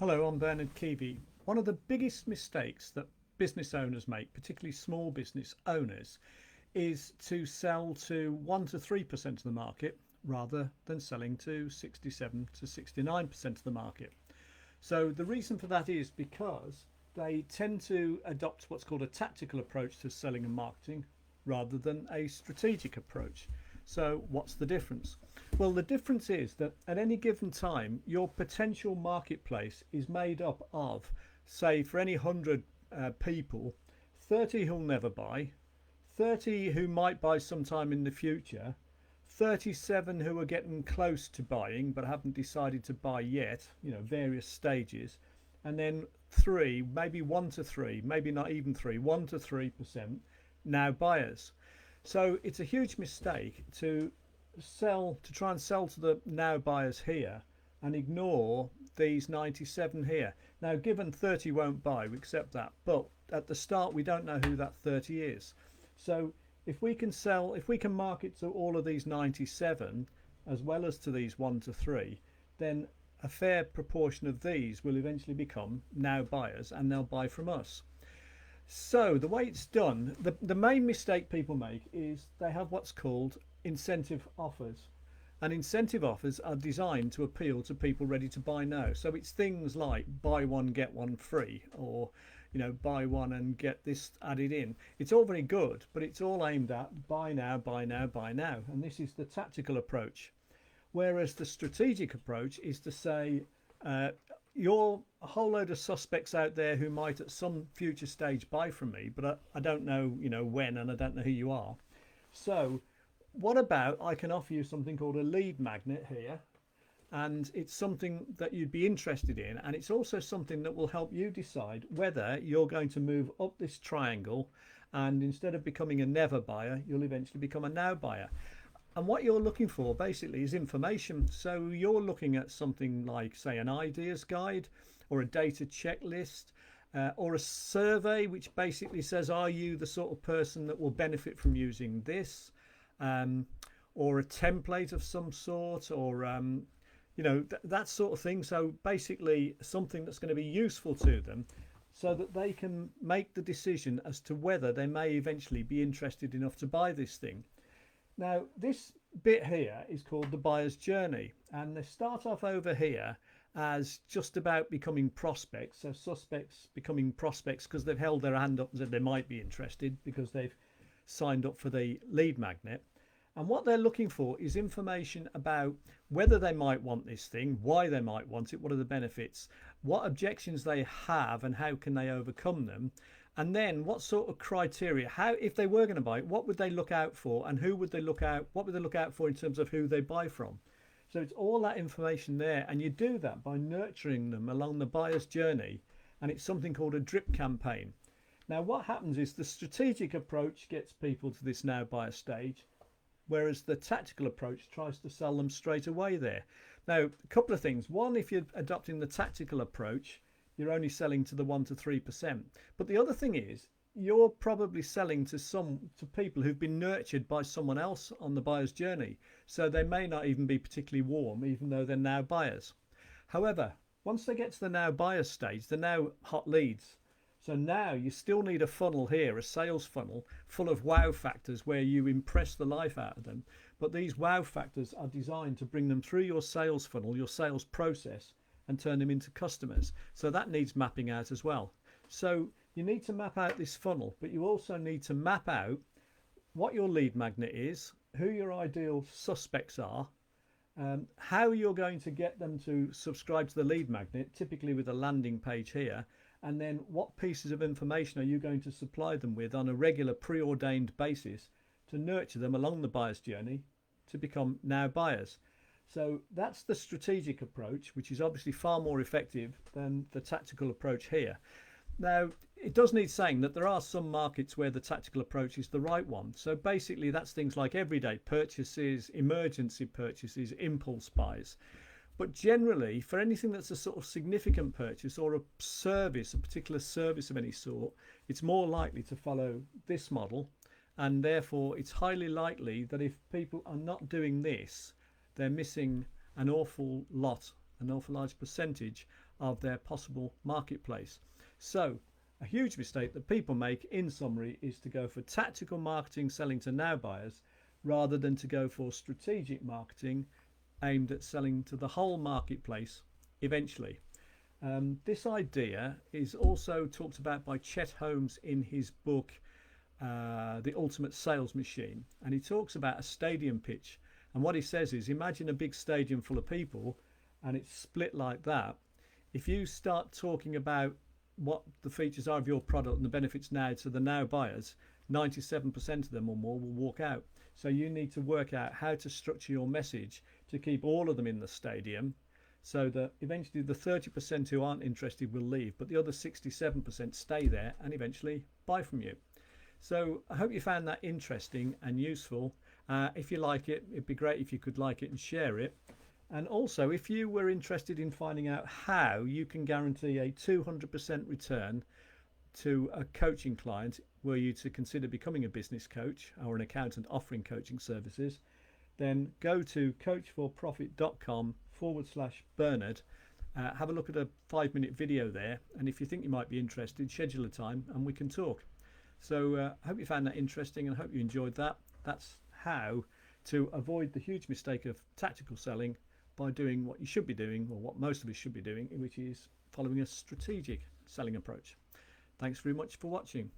Hello, I'm Bernard Keevy. One of the biggest mistakes that business owners make, particularly small business owners, is to sell to 1 to 3% of the market rather than selling to 67 to 69% of the market. So the reason for that is because they tend to adopt what's called a tactical approach to selling and marketing rather than a strategic approach. So what's the difference? Well, the difference is that at any given time, your potential marketplace is made up of, say, for any 100 people, 30 who'll never buy, 30 who might buy sometime in the future, 37 who are getting close to buying but haven't decided to buy yet, various stages, and then three, maybe 1 to 3, maybe not even 3, 1 to 3% now buyers. So it's a huge mistake to try and sell to the now buyers here and ignore these 97 here. Now, given 30 won't buy, we accept that, but at the start we don't know who that 30 is. So if we can market to all of these 97 as well as to these 1 to 3, then a fair proportion of these will eventually become now buyers and they'll buy from us. So the way it's done, the main mistake people make is they have what's called incentive offers. And incentive offers are designed to appeal to people ready to buy now. So it's things like buy one, get one free, or buy one and get this added in. It's all very good, but it's all aimed at buy now, buy now, buy now. And this is the tactical approach. Whereas the strategic approach is to say, you're a whole load of suspects out there who might at some future stage buy from me, but I don't know, when, and I don't know who you are. So what about I can offer you something called a lead magnet here, and it's something that you'd be interested in, and it's also something that will help you decide whether you're going to move up this triangle, and instead of becoming a never buyer, you'll eventually become a now buyer. And what you're looking for basically is information. So you're looking at something like, say, an ideas guide or a data checklist, or a survey which basically says, are you the sort of person that will benefit from using this, or a template of some sort, or that sort of thing. So basically something that's going to be useful to them so that they can make the decision as to whether they may eventually be interested enough to buy this thing. Now, this bit here is called the buyer's journey, and they start off over here as just about becoming prospects. So suspects becoming prospects because they've held their hand up and said they might be interested because they've signed up for the lead magnet. And what they're looking for is information about whether they might want this thing, why they might want it, what are the benefits, what objections they have and how can they overcome them. And then what sort of criteria, how, if they were going to buy it, what would they look out for, and who would they look out, what would they look out for in terms of who they buy from? So it's all that information there, and you do that by nurturing them along the buyer's journey, and it's something called a drip campaign. Now what happens is the strategic approach gets people to this now buyer stage, whereas the tactical approach tries to sell them straight away there. Now, a couple of things. One, if you're adopting the tactical approach, you're only selling to the 1 to 3%. But the other thing is, you're probably selling to people who've been nurtured by someone else on the buyer's journey. So they may not even be particularly warm, even though they're now buyers. However, once they get to the now buyer stage, they're now hot leads. So now you still need a funnel here, a sales funnel full of wow factors where you impress the life out of them. But these wow factors are designed to bring them through your sales funnel, your sales process, and turn them into customers. So that needs mapping out as well. So you need to map out this funnel, but you also need to map out what your lead magnet is, who your ideal suspects are, how you're going to get them to subscribe to the lead magnet, typically with a landing page here, and then what pieces of information are you going to supply them with on a regular preordained basis to nurture them along the buyer's journey to become now buyers. So that's the strategic approach, which is obviously far more effective than the tactical approach here. Now, it does need saying that there are some markets where the tactical approach is the right one. So basically that's things like everyday purchases, emergency purchases, impulse buys. But generally, for anything that's a sort of significant purchase or a service, a particular service of any sort, it's more likely to follow this model. And therefore, it's highly likely that if people are not doing this, they're missing an awful large percentage of their possible marketplace. So a huge mistake that people make, in summary, is to go for tactical marketing selling to now buyers rather than to go for strategic marketing aimed at selling to the whole marketplace eventually. This idea is also talked about by Chet Holmes in his book The Ultimate Sales Machine, and he talks about a stadium pitch. And what he says is, imagine a big stadium full of people and it's split like that. If you start talking about what the features are of your product and the benefits now to the now buyers, 97% of them or more will walk out. So you need to work out how to structure your message to keep all of them in the stadium, so that eventually the 30% who aren't interested will leave, but the other 67% stay there and eventually buy from you. So I hope you found that interesting and useful. If you like it, it'd be great if you could like it and share it. And also, if you were interested in finding out how you can guarantee a 200% return to a coaching client, were you to consider becoming a business coach or an accountant offering coaching services, then go to coachforprofit.com/Bernard. Have a look at a 5-minute video there, and if you think you might be interested, schedule a time and we can talk. So I hope you found that interesting and hope you enjoyed that. That's how to avoid the huge mistake of tactical selling by doing what you should be doing, or what most of us should be doing, which is following a strategic selling approach. Thanks very much for watching.